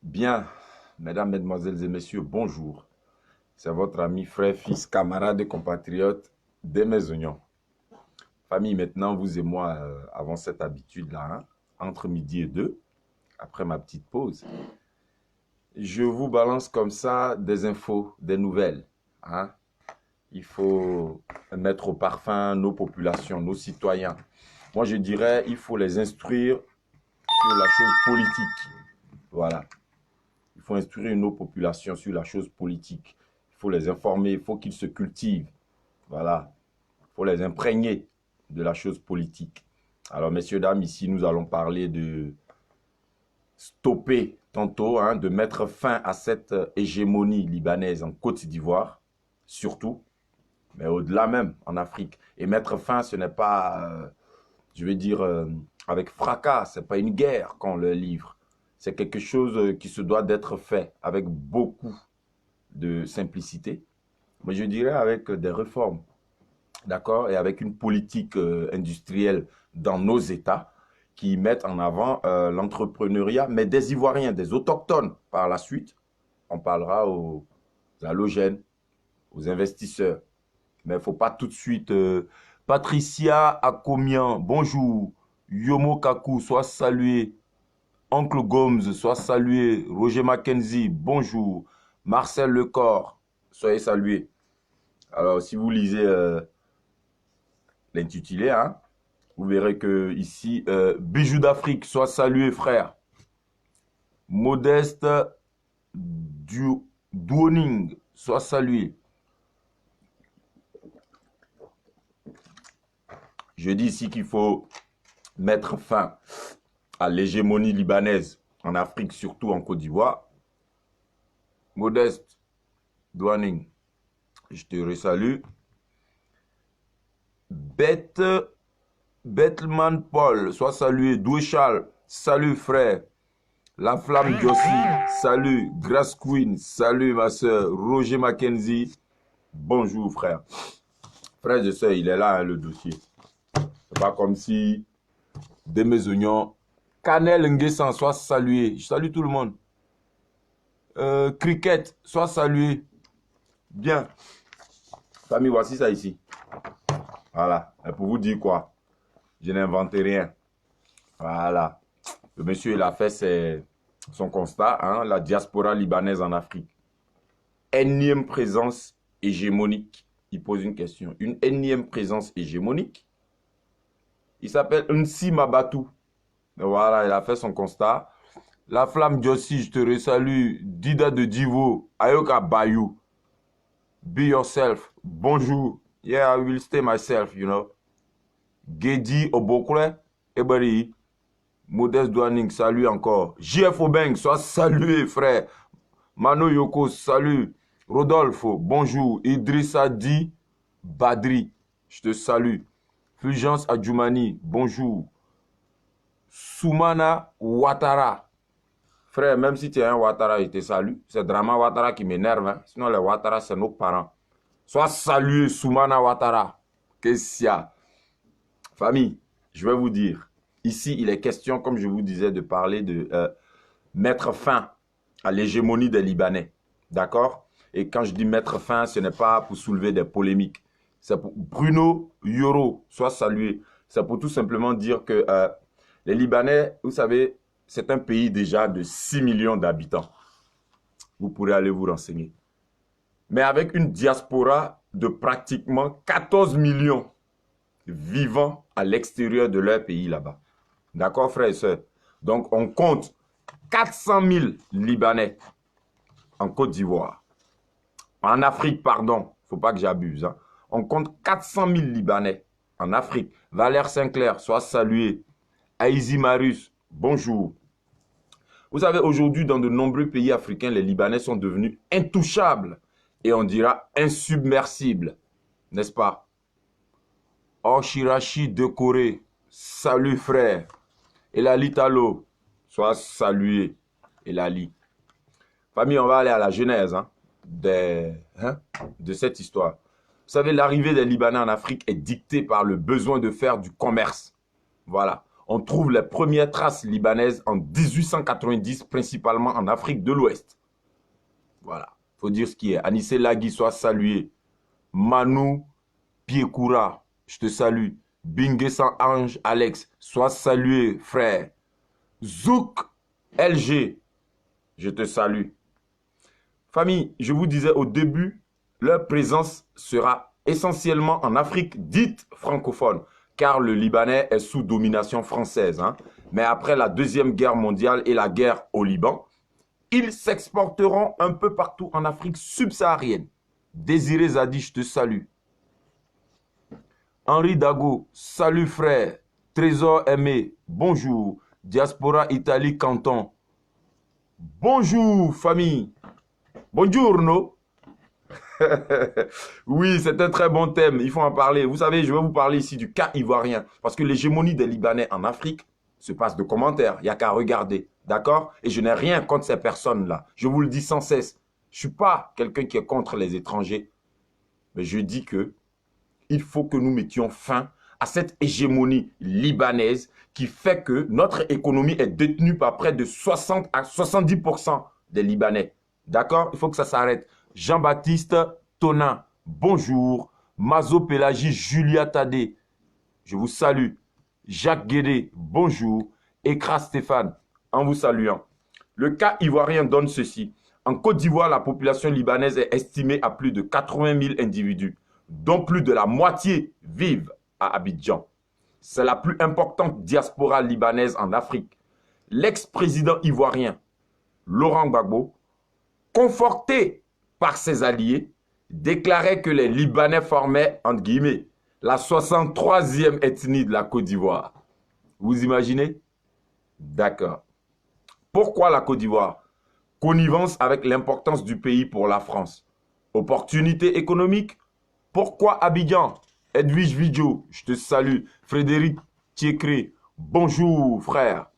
Bien, mesdames, mesdemoiselles et messieurs, bonjour. C'est votre ami, frère, fils, camarade et compatriote des Oignons. Famille, maintenant, vous et moi avons cette habitude-là, hein, entre midi et deux, après ma petite pause. Je vous balance comme ça des infos, des nouvelles. Hein. Il faut mettre au parfum nos populations, nos citoyens. Moi, je dirais, il faut les instruire sur la chose politique. Voilà. Il faut instruire nos populations sur la chose politique. Il faut les informer, il faut qu'ils se cultivent. Voilà. Il faut les imprégner de la chose politique. Alors, messieurs, dames, ici, nous allons parler de stopper tantôt, hein, de mettre fin à cette hégémonie libanaise en Côte d'Ivoire, surtout, mais au-delà même, en Afrique. Et mettre fin, ce n'est pas, je vais dire, avec fracas, ce n'est pas une guerre qu'on le livre. C'est quelque chose qui se doit d'être fait avec beaucoup de simplicité, mais je dirais avec des réformes, d'accord, et avec une politique industrielle dans nos États qui mettent en avant l'entrepreneuriat, mais des Ivoiriens, des autochtones. Par la suite, on parlera aux halogènes, aux investisseurs. Mais il ne faut pas tout de suite... Patricia Akomian, bonjour. Yomo Kaku, sois salué. Oncle Gomes, sois salué. Roger Mackenzie, bonjour. Marcel Lecor, soyez salué. Alors, si vous lisez l'intitulé, hein, vous verrez que ici, Bijoux d'Afrique, sois salué, frère. Modeste Duoning, sois salué. Je dis ici qu'il faut mettre fin à l'hégémonie libanaise en Afrique, surtout en Côte d'Ivoire. Modeste Duoning, je te resalue. Bethleman Paul, sois salué. Doué Charles, salut frère. La Flamme Jossi, salut. Grace Queen, salut ma soeur. Roger Mackenzie, bonjour frère. Frère, je sais, il est là, hein, le dossier. C'est pas comme si des mes oignons. Canel Nguessan, sois salué. Je salue tout le monde. Cricket, sois salué. Bien. Famille, voici ça ici. Voilà. Et pour vous dire quoi? Je n'invente rien. Voilà. Le monsieur, il a fait son constat, hein, la diaspora libanaise en Afrique. Énième présence hégémonique. Il pose une question. Une énième présence hégémonique. Il s'appelle Nsi Mabatou. Voilà, il a fait son constat. La Flamme Jossi, je te resalue. Dida de Divo, Ayoka Bayou. Be yourself. Bonjour. Yeah, I will stay myself, you know. Gedi Obokwe, Ebari. Modeste Douaning, salut encore. JF Obeng, sois salué, frère. Mano Yoko, salut. Rodolphe, bonjour. Idrissa Di Badri, je te salue. Fulgence Adjoumani, bonjour. Soumana Ouattara. Frère, même si tu es un Ouattara, je te salue. C'est Drama Ouattara qui m'énerve. Hein? Sinon, les Ouattara, c'est nos parents. Sois salué, Soumana Ouattara. Qu'est-ce qu'il y a? Famille, je vais vous dire. Ici, il est question, comme je vous disais, de parler de mettre fin à l'hégémonie des Libanais. D'accord? Et quand je dis mettre fin, ce n'est pas pour soulever des polémiques. C'est pour Bruno Yoro, soit salué. C'est pour tout simplement dire que les Libanais, vous savez, c'est un pays déjà de 6 millions d'habitants. Vous pourrez aller vous renseigner. Mais avec une diaspora de pratiquement 14 millions vivant à l'extérieur de leur pays là-bas. D'accord, frères et sœurs? Donc, on compte 400 000 Libanais en Côte d'Ivoire. En Afrique, pardon. Il ne faut pas que j'abuse. Hein. On compte 400 000 Libanais en Afrique. Valère Sinclair, sois salué. Aïzi Marius, bonjour. Vous savez, aujourd'hui, dans de nombreux pays africains, les Libanais sont devenus intouchables. Et on dira insubmersibles. N'est-ce pas? Oshirashi de Corée, salut frère. Elali Talo, sois salué. Elali. Famille, on va aller à la genèse de cette histoire. Vous savez, l'arrivée des Libanais en Afrique est dictée par le besoin de faire du commerce. Voilà. on trouve les premières traces libanaises en 1890, principalement en Afrique de l'Ouest. Voilà, il faut dire ce qui est. Anissé Lagui, soit salué. Manu Piekoura, je te salue. Bingue sans Ange Alex, sois salué, frère. Zouk LG, je te salue. Famille, je vous disais au début, leur présence sera essentiellement en Afrique dite francophone, car le Libanais est sous domination française. Mais après la Deuxième Guerre mondiale et la guerre au Liban, ils s'exporteront un peu partout en Afrique subsaharienne. Désiré Zadi, je te salue. Henri Dago, salut frère. Trésor aimé, bonjour. Diaspora Italie Canton, bonjour famille. Buongiorno. Oui, c'est un très bon thème, il faut en parler. Vous savez, je vais vous parler ici du cas ivoirien. Parce que l'hégémonie des Libanais en Afrique se passe de commentaires. Il n'y a qu'à regarder, d'accord? Et je n'ai rien contre ces personnes-là. Je vous le dis sans cesse. Je ne suis pas quelqu'un qui est contre les étrangers. Mais je dis que il faut que nous mettions fin à cette hégémonie libanaise qui fait que notre économie est détenue par près de 60 à 70% des Libanais. D'accord? Il faut que ça s'arrête. Jean-Baptiste Tonin, bonjour. Mazo Pélagie, Julia Tadé, je vous salue. Jacques Guédé, bonjour. Ekra Stéphane, en vous saluant. Le cas ivoirien donne ceci. En Côte d'Ivoire, la population libanaise est estimée à plus de 80 000 individus, dont plus de la moitié vivent à Abidjan. C'est la plus importante diaspora libanaise en Afrique. L'ex-président ivoirien Laurent Gbagbo, conforté par ses alliés, déclarait que les Libanais formaient, entre guillemets, la 63e ethnie de la Côte d'Ivoire. Vous imaginez? D'accord. Pourquoi la Côte d'Ivoire? Connivence avec l'importance du pays pour la France. Opportunité économique? Pourquoi Abidjan? Edwige Vidjo, je te salue. Frédéric Thiécré, bonjour frère.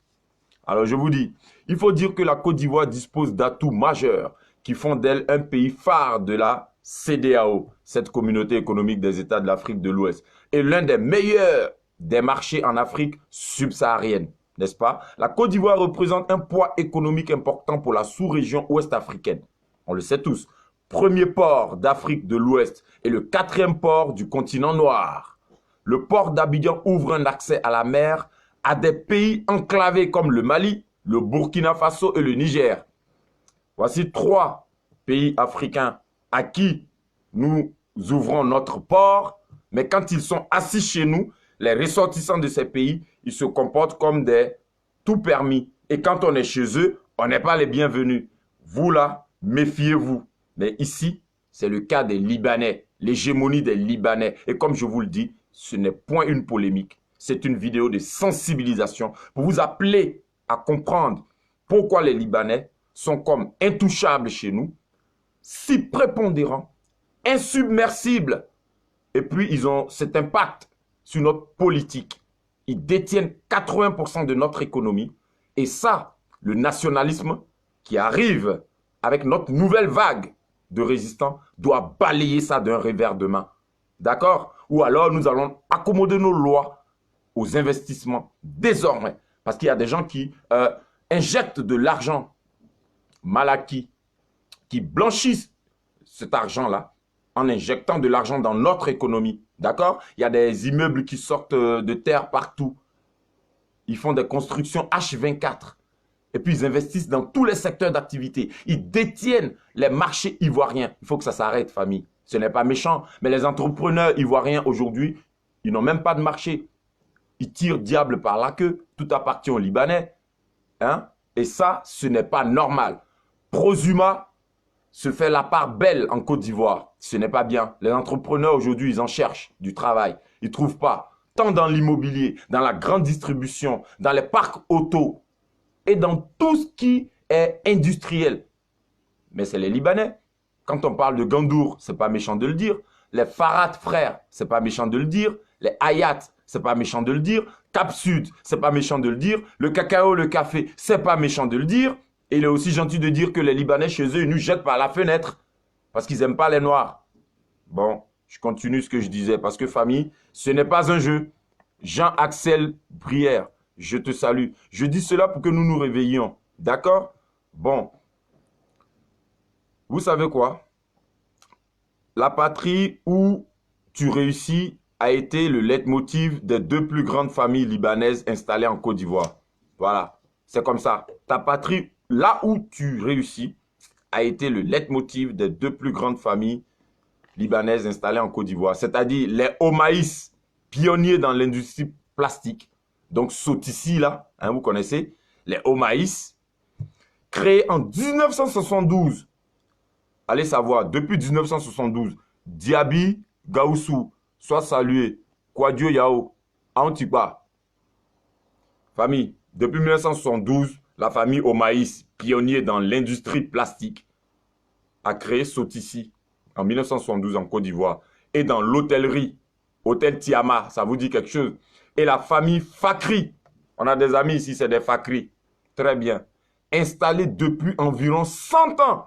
Alors je vous dis, il faut dire que la Côte d'Ivoire dispose d'atouts majeurs qui font d'elle un pays phare de la CEDEAO, cette communauté économique des États de l'Afrique de l'Ouest, et l'un des meilleurs des marchés en Afrique subsaharienne, n'est-ce pas? La Côte d'Ivoire représente un poids économique important pour la sous-région ouest-africaine. On le sait tous. Premier port d'Afrique de l'Ouest et le 4e port du continent noir. Le port d'Abidjan ouvre un accès à la mer à des pays enclavés comme le Mali, le Burkina Faso et le Niger. Voici 3 pays africains à qui nous ouvrons notre port, mais quand ils sont assis chez nous, les ressortissants de ces pays, ils se comportent comme des tout permis. Et quand on est chez eux, on n'est pas les bienvenus. Vous là, méfiez-vous. Mais ici, c'est le cas des Libanais, l'hégémonie des Libanais. Et comme je vous le dis, ce n'est point une polémique. C'est une vidéo de sensibilisation pour vous appeler à comprendre pourquoi les Libanais sont comme intouchables chez nous, si prépondérants, insubmersibles. Et puis, ils ont cet impact sur notre politique. Ils détiennent 80% de notre économie. Et ça, le nationalisme qui arrive avec notre nouvelle vague de résistants doit balayer ça d'un revers de main. D'accord? Ou alors nous allons accommoder nos lois aux investissements désormais. Parce qu'il y a des gens qui injectent de l'argent mal acquis, qui blanchissent cet argent-là en injectant de l'argent dans notre économie. D'accord? Il y a des immeubles qui sortent de terre partout. Ils font des constructions H24. Et puis, ils investissent dans tous les secteurs d'activité. Ils détiennent les marchés ivoiriens. Il faut que ça s'arrête, famille. Ce n'est pas méchant. Mais les entrepreneurs ivoiriens, aujourd'hui, ils n'ont même pas de marché. Ils tirent diable par la queue. Tout appartient aux Libanais. Hein? Et ça, ce n'est pas normal. Prosuma se fait la part belle en Côte d'Ivoire. Ce n'est pas bien. Les entrepreneurs, aujourd'hui, ils en cherchent du travail. Ils ne trouvent pas. Tant dans l'immobilier, dans la grande distribution, dans les parcs auto, et dans tout ce qui est industriel. Mais c'est les Libanais. Quand on parle de Gandour, c'est pas méchant de le dire. Les Farhat frères, c'est pas méchant de le dire. Les Hayat, c'est pas méchant de le dire. Cap Sud, c'est pas méchant de le dire. Le cacao, le café, c'est pas méchant de le dire. Et il est aussi gentil de dire que les Libanais, chez eux, ils nous jettent par la fenêtre. Parce qu'ils n'aiment pas les Noirs. Bon, je continue ce que je disais. Parce que famille, ce n'est pas un jeu. Jean-Axel Brière, je te salue. Je dis cela pour que nous nous réveillions. D'accord? Bon. Vous savez quoi? La patrie où tu réussis a été le leitmotiv des deux plus grandes familles libanaises installées en Côte d'Ivoire. Voilà, c'est comme ça. Ta patrie, là où tu réussis, a été le leitmotiv des deux plus grandes familles libanaises installées en Côte d'Ivoire. C'est-à-dire les Omaïs, pionniers dans l'industrie plastique. Donc Sotissi, là, hein, vous connaissez, les Omaïs, créés en 1972. Allez savoir, depuis 1972, Diaby Gaoussou, soit salué, Kouadio Yao, Antipa. Famille, depuis 1972, la famille Omaïs, pionnier dans l'industrie plastique, a créé Sotissi en 1972 en Côte d'Ivoire. Et dans l'hôtellerie, Hôtel Tiama, ça vous dit quelque chose? Et la famille Fakri, on a des amis ici, c'est des Fakri. Très bien. Installés depuis environ 100 ans.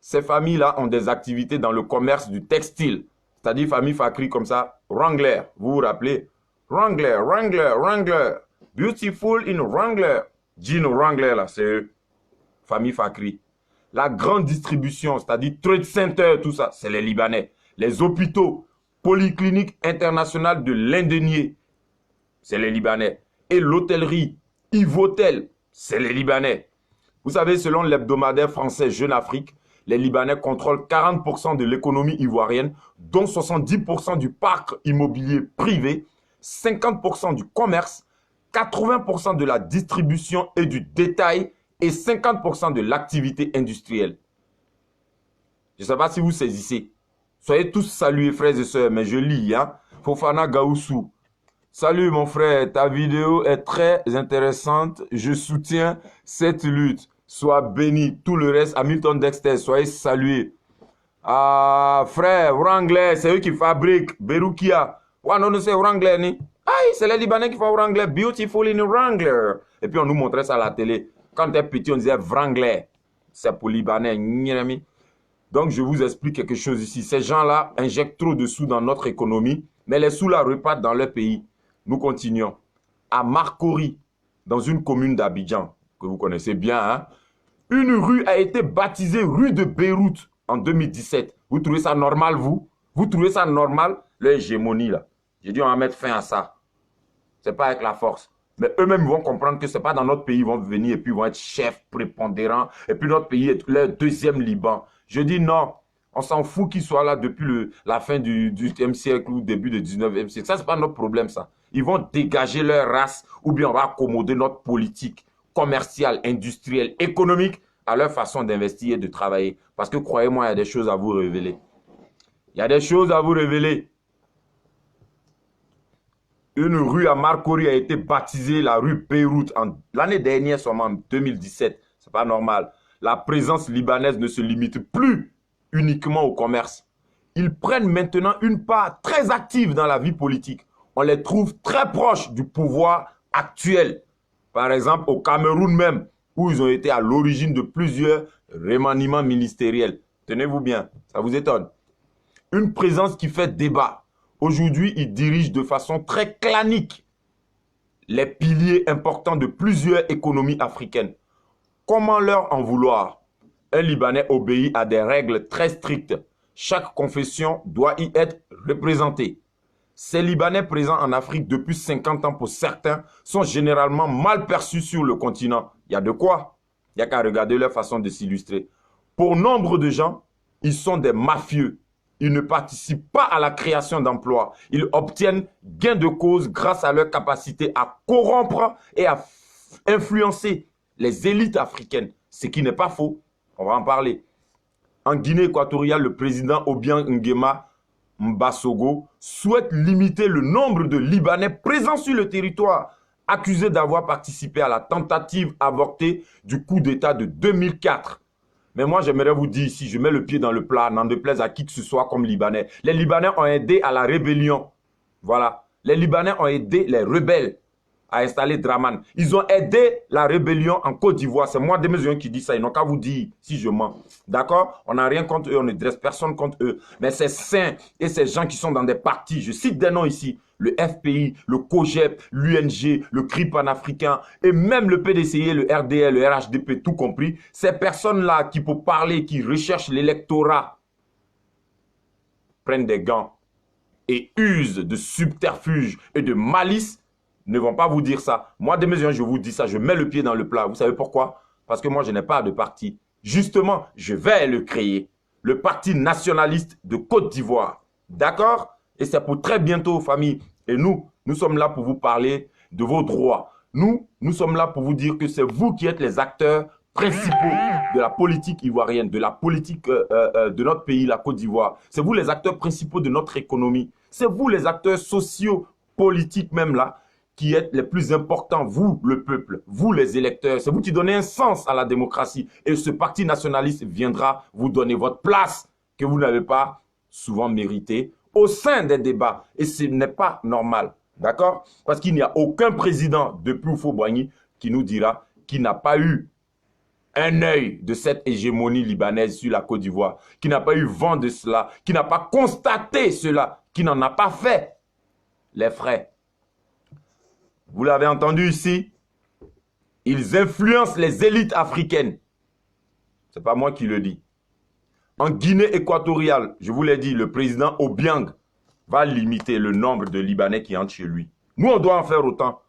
Ces familles-là ont des activités dans le commerce du textile. C'est-à-dire famille Fakri comme ça, Wrangler, vous vous rappelez? Wrangler, Wrangler, Wrangler. Beautiful in Wrangler. Jean Wrangler, là, c'est eux. Famille Fakri. La grande distribution, c'est-à-dire Trade Center, tout ça, c'est les Libanais. Les hôpitaux, Polyclinique internationale de l'Indénié, c'est les Libanais. Et l'hôtellerie, Yves-Hôtel, c'est les Libanais. Vous savez, selon l'hebdomadaire français Jeune Afrique, les Libanais contrôlent 40% de l'économie ivoirienne, dont 70% du parc immobilier privé, 50% du commerce, 80% de la distribution et du détail et 50% de l'activité industrielle. Je ne sais pas si vous saisissez. Soyez tous salués, frères et sœurs, mais je lis, hein. Fofana Gaoussou. Salut mon frère, ta vidéo est très intéressante. Je soutiens cette lutte. Sois béni. Tout le reste, Hamilton Dexter, soyez salués. Ah, frère, Wrangler, c'est eux qui fabriquent. Berukia. Ouais, non, c'est Wrangler, ni. Aïe, c'est les Libanais qui font Wrangler. Beautiful in Wrangler. Et puis on nous montrait ça à la télé. Quand t'es petit, on disait Wrangler. C'est pour Libanais. Donc je vous explique quelque chose ici. Ces gens-là injectent trop de sous dans notre économie, mais les sous-là repartent dans leur pays. Nous continuons. À Marcory, dans une commune d'Abidjan, que vous connaissez bien, hein, une rue a été baptisée rue de Beyrouth en 2017. Vous trouvez ça normal, vous? Vous trouvez ça normal? L'hégémonie, là. J'ai dit, on va mettre fin à ça. Ce n'est pas avec la force. Mais eux-mêmes vont comprendre que ce n'est pas dans notre pays, ils vont venir et puis ils vont être chefs prépondérants. Et puis notre pays est leur deuxième Liban. Je dis non. On s'en fout qu'ils soient là depuis la fin du 18e siècle ou début du 19e siècle. Ça, ce n'est pas notre problème, ça. Ils vont dégager leur race ou bien on va accommoder notre politique commerciale, industrielle, économique à leur façon d'investir et de travailler. Parce que croyez-moi, il y a des choses à vous révéler. Il y a des choses à vous révéler. Une rue à Marcory a été baptisée la rue Beyrouth l'année dernière, seulement en 2017. Ce n'est pas normal. La présence libanaise ne se limite plus uniquement au commerce. Ils prennent maintenant une part très active dans la vie politique. On les trouve très proches du pouvoir actuel. Par exemple, au Cameroun même, où ils ont été à l'origine de plusieurs remaniements ministériels. Tenez-vous bien, ça vous étonne. Une présence qui fait débat. Aujourd'hui, ils dirigent de façon très clanique les piliers importants de plusieurs économies africaines. Comment leur en vouloir? Un Libanais obéit à des règles très strictes. Chaque confession doit y être représentée. Ces Libanais présents en Afrique depuis 50 ans pour certains sont généralement mal perçus sur le continent. Il y a de quoi? Il n'y a qu'à regarder leur façon de s'illustrer. Pour nombre de gens, ils sont des mafieux. Ils ne participent pas à la création d'emplois. Ils obtiennent gain de cause grâce à leur capacité à corrompre et à influencer les élites africaines. Ce qui n'est pas faux. On va en parler. En Guinée équatoriale, le président Obiang Nguema Mbasogo souhaite limiter le nombre de Libanais présents sur le territoire, accusés d'avoir participé à la tentative avortée du coup d'État de 2004. Mais moi, j'aimerais vous dire ici, je mets le pied dans le plat, n'en déplaise à qui que ce soit comme Libanais. Les Libanais ont aidé à la rébellion. Voilà. Les Libanais ont aidé les rebelles à installer Draman. Ils ont aidé la rébellion en Côte d'Ivoire. C'est moi, Demezion, qui dit ça. Ils n'ont qu'à vous dire si je mens. D'accord? On n'a rien contre eux, on ne dresse personne contre eux. Mais ces saints et ces gens qui sont dans des partis, je cite des noms ici, le FPI, le COGEP, l'UNG, le CRI panafricain et même le PDCI, le RDL, le RHDP, tout compris, ces personnes-là qui, pour parler, qui recherchent l'électorat, prennent des gants et usent de subterfuge et de malice, ne vont pas vous dire ça. Moi, dès mes yeux, je vous dis ça, je mets le pied dans le plat. Vous savez pourquoi? Parce que moi, je n'ai pas de parti. Justement, je vais le créer. Le Parti nationaliste de Côte d'Ivoire. D'accord? Et c'est pour très bientôt, famille. Et nous sommes là pour vous parler de vos droits. Nous sommes là pour vous dire que c'est vous qui êtes les acteurs principaux de la politique ivoirienne, de la politique de notre pays, la Côte d'Ivoire. C'est vous les acteurs principaux de notre économie. C'est vous les acteurs sociaux, politiques même là, qui êtes les plus importants, vous le peuple, vous les électeurs. C'est vous qui donnez un sens à la démocratie. Et ce parti nationaliste viendra vous donner votre place que vous n'avez pas souvent méritée au sein des débats. Et ce n'est pas normal, d'accord? Parce qu'il n'y a aucun président depuis Houphouët-Boigny qui nous dira qu'il n'a pas eu un œil de cette hégémonie libanaise sur la Côte d'Ivoire, qui n'a pas eu vent de cela, qui n'a pas constaté cela, qui n'en a pas fait les frais. Vous l'avez entendu ici, ils influencent les élites africaines. Ce n'est pas moi qui le dis. En Guinée équatoriale, je vous l'ai dit, le président Obiang va limiter le nombre de Libanais qui entrent chez lui. Nous, on doit en faire autant.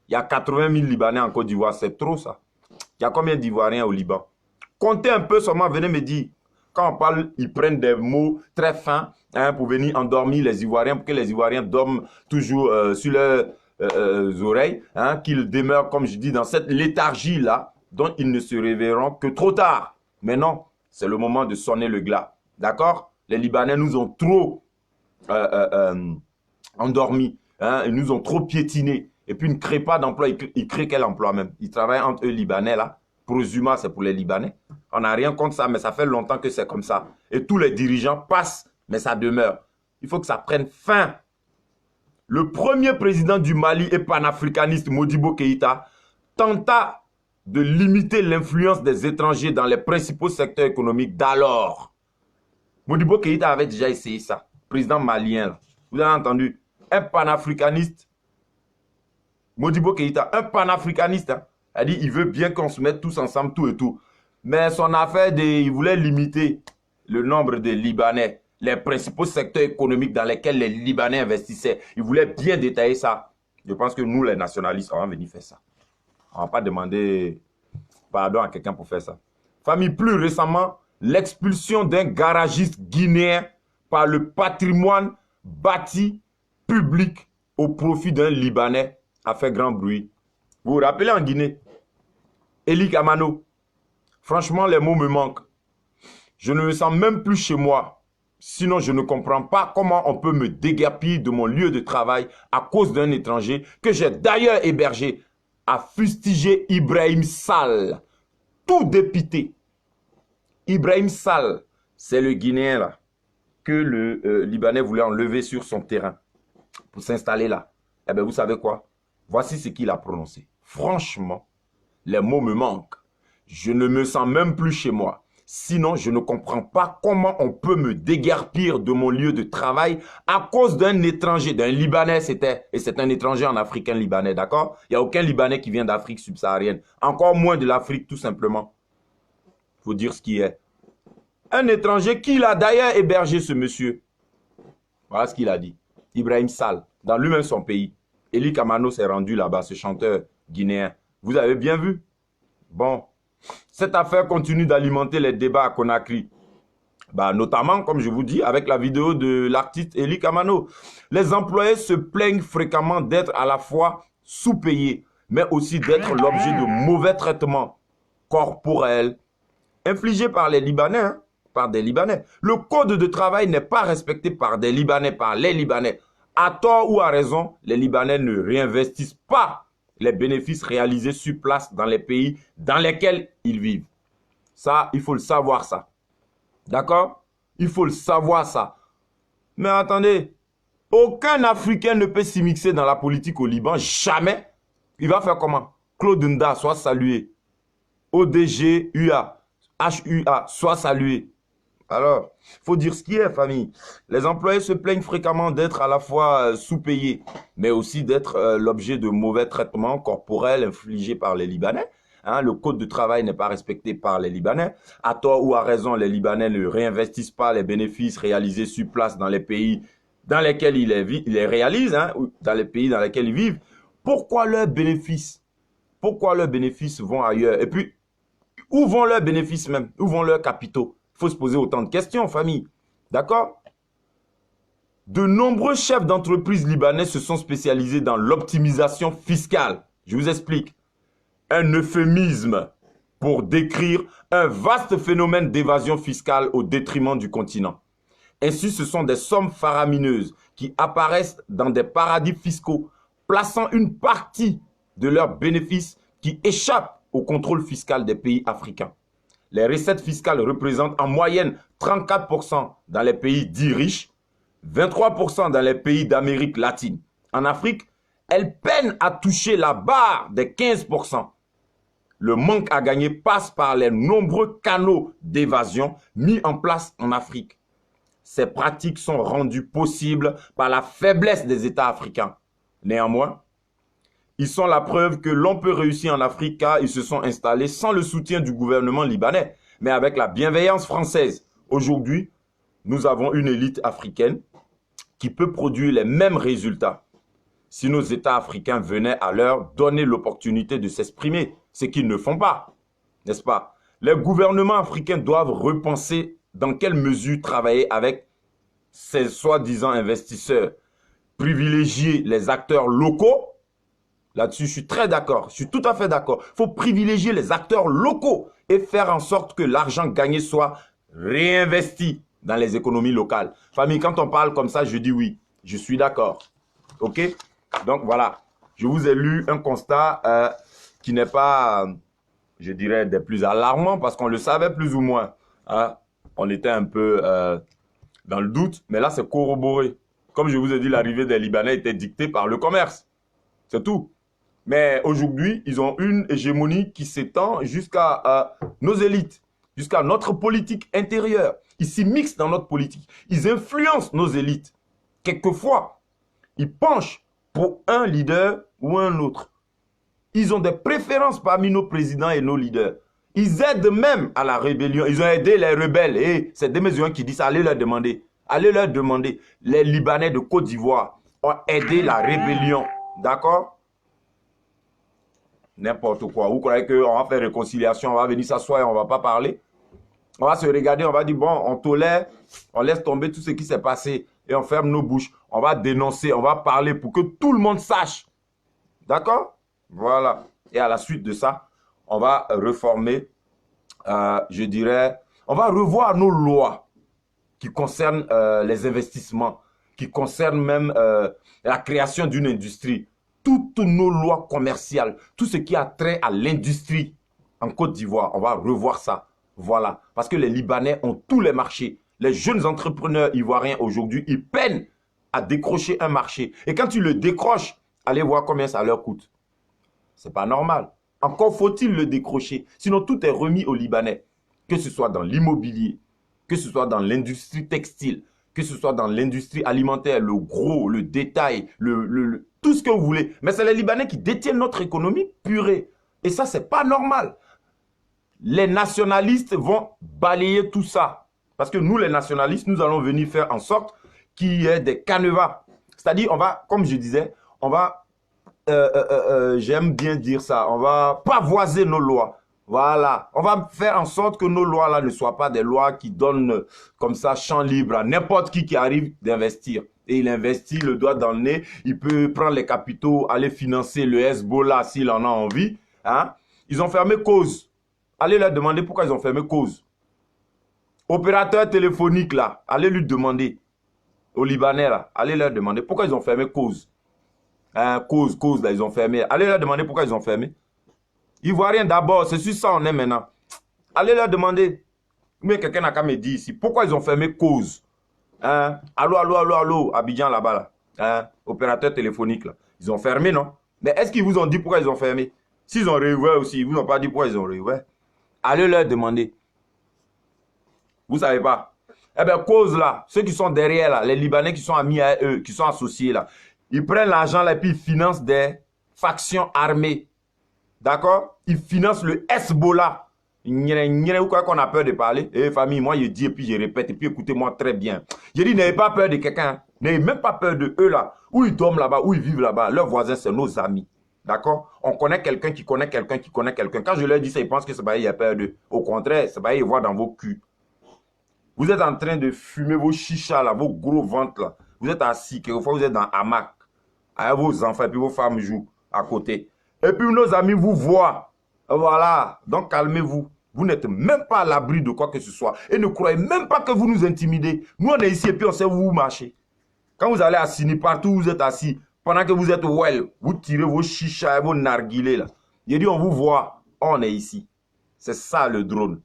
Il y a 80 000 Libanais en Côte d'Ivoire, c'est trop ça. Il y a combien d'Ivoiriens au Liban? Comptez un peu seulement, venez me dire. Quand on parle, ils prennent des mots très fins pour venir endormir les Ivoiriens, pour que les Ivoiriens dorment toujours sur leurs oreilles, qu'ils demeurent, comme je dis, dans cette léthargie-là, dont ils ne se réveilleront que trop tard. Mais non, c'est le moment de sonner le glas. D'accord? Les Libanais nous ont trop endormis, ils nous ont trop piétinés. Et puis, ils ne créent pas d'emploi. Ils créent quel emploi même? Ils travaillent entre eux, Libanais, là. Prosuma, c'est pour les Libanais. On n'a rien contre ça, mais ça fait longtemps que c'est comme ça. Et tous les dirigeants passent, mais ça demeure. Il faut que ça prenne fin. Le premier président du Mali et panafricaniste, Modibo Keïta, tenta de limiter l'influence des étrangers dans les principaux secteurs économiques d'alors. Modibo Keïta avait déjà essayé ça. Président malien, là. Vous avez entendu? Un panafricaniste. Modibo Keïta, un panafricaniste, a dit il veut bien qu'on se mette tous ensemble, tout et tout. Mais son affaire, il voulait limiter le nombre de Libanais, les principaux secteurs économiques dans lesquels les Libanais investissaient. Il voulait bien détailler ça. Je pense que nous, les nationalistes, on va venir faire ça. On ne va pas demander pardon à quelqu'un pour faire ça. Famille, plus récemment, l'expulsion d'un garagiste guinéen par le patrimoine bâti public au profit d'un Libanais a fait grand bruit. Vous vous rappelez en Guinée, Eli Kamano, franchement les mots me manquent. Je ne me sens même plus chez moi. Sinon je ne comprends pas comment on peut me déguerpir de mon lieu de travail à cause d'un étranger que j'ai d'ailleurs hébergé, a fustigé Ibrahim Sall, tout dépité. Ibrahim Sall, c'est le Guinéen là, que le Libanais voulait enlever sur son terrain pour s'installer là. Eh bien vous savez quoi? Voici ce qu'il a prononcé. Franchement, les mots me manquent. Je ne me sens même plus chez moi. Sinon, je ne comprends pas comment on peut me déguerpir de mon lieu de travail à cause d'un étranger, d'un Libanais c'était. Et c'est un étranger en africain libanais, d'accord? Il n'y a aucun Libanais qui vient d'Afrique subsaharienne. Encore moins de l'Afrique, tout simplement. Il faut dire ce qui est. Un étranger qui l'a d'ailleurs hébergé, ce monsieur. Voilà ce qu'il a dit. Ibrahim Sall, dans lui-même son pays. Eli Kamano s'est rendu là-bas, ce chanteur guinéen. Vous avez bien vu? Bon, cette affaire continue d'alimenter les débats à Conakry. Notamment, comme je vous dis, avec la vidéo de l'artiste Eli Kamano. Les employés se plaignent fréquemment d'être à la fois sous-payés, mais aussi d'être l'objet de mauvais traitements corporels infligés par les Libanais, par des Libanais. Le code de travail n'est pas respecté par des Libanais, par les Libanais. À tort ou à raison, les Libanais ne réinvestissent pas les bénéfices réalisés sur place dans les pays dans lesquels ils vivent. Ça, il faut le savoir ça. D'accord? Il faut le savoir ça. Mais attendez, aucun Africain ne peut s'immiscer dans la politique au Liban, jamais. Il va faire comment? Claude Nda, soit salué. ODG, UA, HUA, soit salué. Alors, il faut dire ce qui est, famille. Les employés se plaignent fréquemment d'être à la fois sous-payés, mais aussi d'être l'objet de mauvais traitements corporels infligés par les Libanais. Hein, le code de travail n'est pas respecté par les Libanais. À tort ou à raison, les Libanais ne réinvestissent pas les bénéfices réalisés sur place dans les pays dans lesquels ils les réalisent, hein, ou dans les pays dans lesquels ils vivent. Pourquoi leurs bénéfices vont ailleurs? Et puis, où vont leurs bénéfices même? Où vont leurs capitaux? Il faut se poser autant de questions, famille. D'accord? De nombreux chefs d'entreprise libanais se sont spécialisés dans l'optimisation fiscale. Je vous explique. Un euphémisme pour décrire un vaste phénomène d'évasion fiscale au détriment du continent. Ainsi, ce sont des sommes faramineuses qui apparaissent dans des paradis fiscaux, plaçant une partie de leurs bénéfices qui échappent au contrôle fiscal des pays africains. Les recettes fiscales représentent en moyenne 34% dans les pays dits riches, 23% dans les pays d'Amérique latine. En Afrique, elles peinent à toucher la barre des 15%. Le manque à gagner passe par les nombreux canaux d'évasion mis en place en Afrique. Ces pratiques sont rendues possibles par la faiblesse des États africains. Néanmoins, ils sont la preuve que l'on peut réussir en Afrique car ils se sont installés sans le soutien du gouvernement libanais, mais avec la bienveillance française. Aujourd'hui, nous avons une élite africaine qui peut produire les mêmes résultats si nos États africains venaient à leur donner l'opportunité de s'exprimer, ce qu'ils ne font pas, n'est-ce pas? Les gouvernements africains doivent repenser dans quelle mesure travailler avec ces soi-disant investisseurs, privilégier les acteurs locaux. Là-dessus, je suis très d'accord, je suis tout à fait d'accord. Il faut privilégier les acteurs locaux et faire en sorte que l'argent gagné soit réinvesti dans les économies locales. Famille, quand on parle comme ça, je dis oui, je suis d'accord. OK? Donc voilà, je vous ai lu un constat qui n'est pas, je dirais, des plus alarmants parce qu'on le savait plus ou moins. Hein? On était un peu dans le doute, mais là, c'est corroboré. Comme je vous ai dit, l'arrivée des Libanais était dictée par le commerce. C'est tout. Mais aujourd'hui, ils ont une hégémonie qui s'étend jusqu'à nos élites, jusqu'à notre politique intérieure. Ils s'immiscent dans notre politique. Ils influencent nos élites. Quelquefois, ils penchent pour un leader ou un autre. Ils ont des préférences parmi nos présidents et nos leaders. Ils aident même à la rébellion. Ils ont aidé les rebelles. Et c'est des mesures qui disent, allez leur demander. Allez leur demander. Les Libanais de Côte d'Ivoire ont aidé la rébellion. D'accord? N'importe quoi. Vous croyez qu'on va faire réconciliation, on va venir s'asseoir et on ne va pas parler? On va se regarder, on va dire, bon, on tolère, on laisse tomber tout ce qui s'est passé et on ferme nos bouches. On va dénoncer, on va parler pour que tout le monde sache. D'accord? Voilà. Et à la suite de ça, on va reformer, je dirais, on va revoir nos lois qui concernent les investissements, qui concernent même la création d'une industrie. Toutes nos lois commerciales, tout ce qui a trait à l'industrie en Côte d'Ivoire, on va revoir ça. Voilà. Parce que les Libanais ont tous les marchés. Les jeunes entrepreneurs ivoiriens aujourd'hui, ils peinent à décrocher un marché. Et quand ils le décrochent, allez voir combien ça leur coûte. C'est pas normal. Encore faut-il le décrocher. Sinon, tout est remis aux Libanais. Que ce soit dans l'immobilier, que ce soit dans l'industrie textile, que ce soit dans l'industrie alimentaire, le gros, le détail, tout ce que vous voulez. Mais c'est les Libanais qui détiennent notre économie purée. Et ça, c'est pas normal. Les nationalistes vont balayer tout ça. Parce que nous, les nationalistes, nous allons venir faire en sorte qu'il y ait des canevas. C'est-à-dire, on va, comme je disais, on va, j'aime bien dire ça, on va pavoiser nos lois. Voilà, on va faire en sorte que nos lois là ne soient pas des lois qui donnent comme ça champ libre à n'importe qui arrive d'investir. Et il investit le doigt dans le nez, il peut prendre les capitaux, aller financer le Hezbollah s'il en a envie. Hein? Ils ont fermé Cause. Allez leur demander pourquoi ils ont fermé Cause. Opérateur téléphonique là, allez lui demander. Aux Libanais là, allez leur demander pourquoi ils ont fermé Cause. Hein, Cause là, ils ont fermé. Allez leur demander pourquoi ils ont fermé. Ivoiriens d'abord, c'est sur ça on est maintenant. Allez leur demander. Mais quelqu'un n'a qu'à me dire ici, pourquoi ils ont fermé Cause. Hein? Allô, Abidjan là-bas là. Hein? Opérateur téléphonique là. Ils ont fermé, non? Mais est-ce qu'ils vous ont dit pourquoi ils ont fermé? S'ils ont réouvert aussi, ils vous ont pas dit pourquoi ils ont réouvert. Allez leur demander. Vous ne savez pas. Eh bien, cause là, ceux qui sont derrière là, les Libanais qui sont amis à eux, qui sont associés là, ils prennent l'argent là et puis ils financent des factions armées. D'accord? Ils financent le Hezbollah. Ou quoi qu'on a peur de parler. Eh famille, moi je dis et puis je répète et puis écoutez-moi très bien. Je dis n'ayez pas peur de quelqu'un. N'ayez même pas peur de eux là. Où ils dorment là-bas, où ils vivent là-bas. Leurs voisins, c'est nos amis. D'accord? On connaît quelqu'un qui connaît quelqu'un qui connaît quelqu'un. Quand je leur dis ça, ils pensent que c'est pas il y a peur d'eux. Au contraire, c'est pas ils voient dans vos culs. Vous êtes en train de fumer vos chichas là, vos gros ventres là. Vous êtes assis, quelquefois vous êtes dans hamac. Avec vos enfants et puis vos femmes jouent à côté. Et puis nos amis vous voient. Voilà. Donc calmez-vous. Vous n'êtes même pas à l'abri de quoi que ce soit. Et ne croyez même pas que vous nous intimidez. Nous on est ici et puis on sait où vous marchez. Quand vous allez assis, partout où vous êtes assis, pendant que vous êtes well, vous tirez vos chichas et vos narguilés là. Il dit on vous voit, on est ici. C'est ça le drone.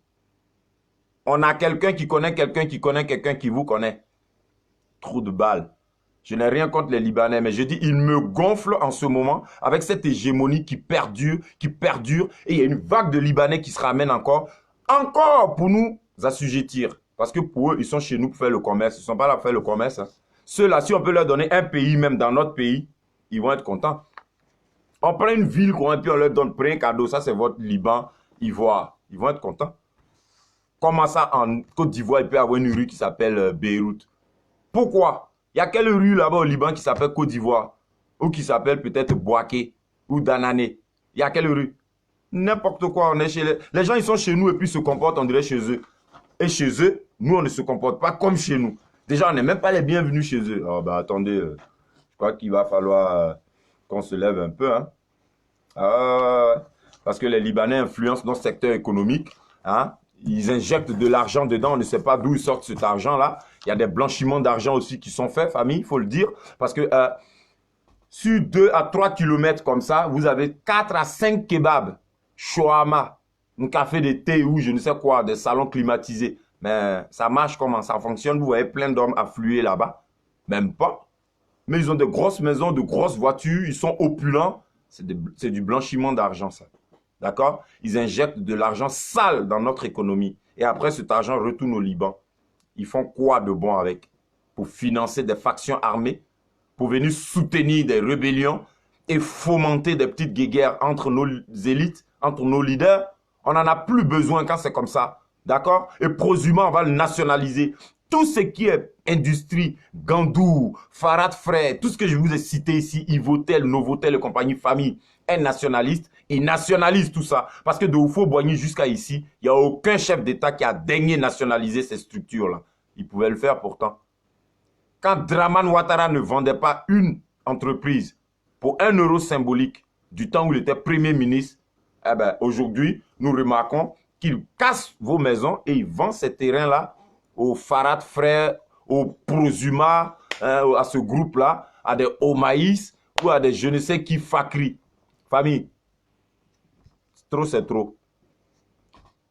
On a quelqu'un qui connaît quelqu'un qui connaît quelqu'un qui vous connaît. Trou de balle. Je n'ai rien contre les Libanais, mais je dis, ils me gonflent en ce moment avec cette hégémonie qui perdure, et il y a une vague de Libanais qui se ramène encore pour nous assujettir. Parce que pour eux, ils sont chez nous pour faire le commerce. Ils ne sont pas là pour faire le commerce. Hein. Ceux-là, si on peut leur donner un pays, même dans notre pays, ils vont être contents. On prend une ville, et puis on leur donne, prenez un cadeau, ça c'est votre Liban, Ivoire. Ils vont être contents. Comment ça, en Côte d'Ivoire, il peut y avoir une rue qui s'appelle Beyrouth? Pourquoi? Il y a quelle rue là-bas au Liban qui s'appelle Côte d'Ivoire? Ou qui s'appelle peut-être Boaké ou Danané? Il y a quelle rue? N'importe quoi. On est chez les gens, ils sont chez nous et puis se comportent, on dirait, chez eux. Et chez eux, nous, on ne se comporte pas comme chez nous. Déjà, on n'est même pas les bienvenus chez eux. Oh, bah, attendez, je crois qu'il va falloir qu'on se lève un peu. Hein. Parce que les Libanais influencent notre secteur économique. Hein. Ils injectent de l'argent dedans, on ne sait pas d'où ils sortent cet argent-là. Il y a des blanchiments d'argent aussi qui sont faits, famille, il faut le dire. Parce que sur 2 à 3 kilomètres comme ça, vous avez 4 à 5 kebabs, shawarma, un café de thé ou je ne sais quoi, des salons climatisés. Mais ça marche comment? Ça fonctionne? Vous voyez plein d'hommes afflués là-bas? Même pas. Mais ils ont de grosses maisons, de grosses voitures, ils sont opulents. C'est du blanchiment d'argent, ça. D'accord? Ils injectent de l'argent sale dans notre économie. Et après, cet argent retourne au Liban. Ils font quoi de bon avec? Pour financer des factions armées, pour venir soutenir des rébellions et fomenter des petites guéguerres entre nos élites, entre nos leaders. On n'en a plus besoin quand c'est comme ça. D'accord? Et prosumment, on va le nationaliser. Tout ce qui est industrie, Gandou, Farad Frères, tout ce que je vous ai cité ici, Ivotel, Novotel et compagnie, famille, est nationaliste. Ils nationalisent tout ça. Parce que de Oufo-Boigny jusqu'à ici, il n'y a aucun chef d'État qui a daigné nationaliser ces structures-là. Il pouvait le faire pourtant. Quand Draman Ouattara ne vendait pas une entreprise pour 1 euro symbolique du temps où il était Premier ministre, eh ben, aujourd'hui, nous remarquons qu'il casse vos maisons et il vend ces terrains-là aux Farad Frères, aux Prosuma, à ce groupe-là, à des Omaïs ou à des je ne sais qui Fakri. Famille, trop c'est trop.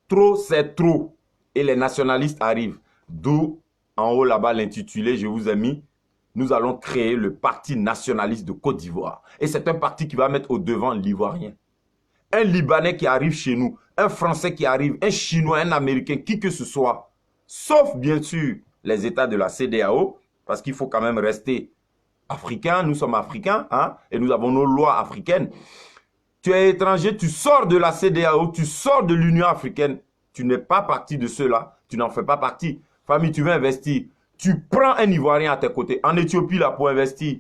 Trop c'est trop. Et les nationalistes arrivent. D'où, en haut là-bas, l'intitulé, je vous ai mis, nous allons créer le Parti nationaliste de Côte d'Ivoire. Et c'est un parti qui va mettre au devant l'Ivoirien. Un Libanais qui arrive chez nous, un Français qui arrive, un Chinois, un Américain, qui que ce soit, sauf bien sûr les États de la CEDEAO, parce qu'il faut quand même rester africain, nous sommes africains, hein, et nous avons nos lois africaines. Tu es étranger, tu sors de la CEDEAO, tu sors de l'Union africaine, tu n'es pas partie de ceux-là, tu n'en fais pas partie. Famille, tu veux investir, tu prends un Ivoirien à tes côtés, en Éthiopie là, pour investir,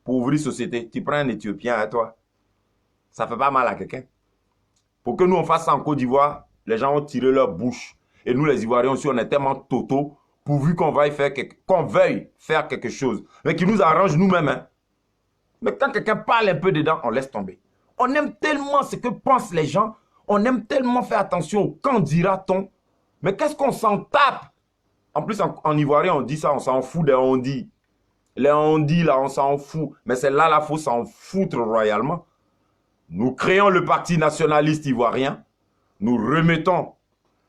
pour ouvrir société, tu prends un Éthiopien à toi. Ça ne fait pas mal à quelqu'un. Pour que nous on fasse ça en Côte d'Ivoire, les gens ont tiré leur bouche. Et nous les Ivoiriens aussi, on est tellement totaux, pourvu qu'on veuille faire quelque chose. Mais qui nous arrange nous-mêmes. Hein. Mais quand quelqu'un parle un peu dedans, on laisse tomber. On aime tellement ce que pensent les gens. On aime tellement faire attention au quand dira-t-on. Mais qu'est-ce qu'on s'en tape? En plus, en Ivoirien, on dit ça, on s'en fout des on-dit. Les on-dit, là, on s'en fout. Mais c'est là, il faut s'en foutre royalement. Nous créons le Parti nationaliste ivoirien. Nous remettons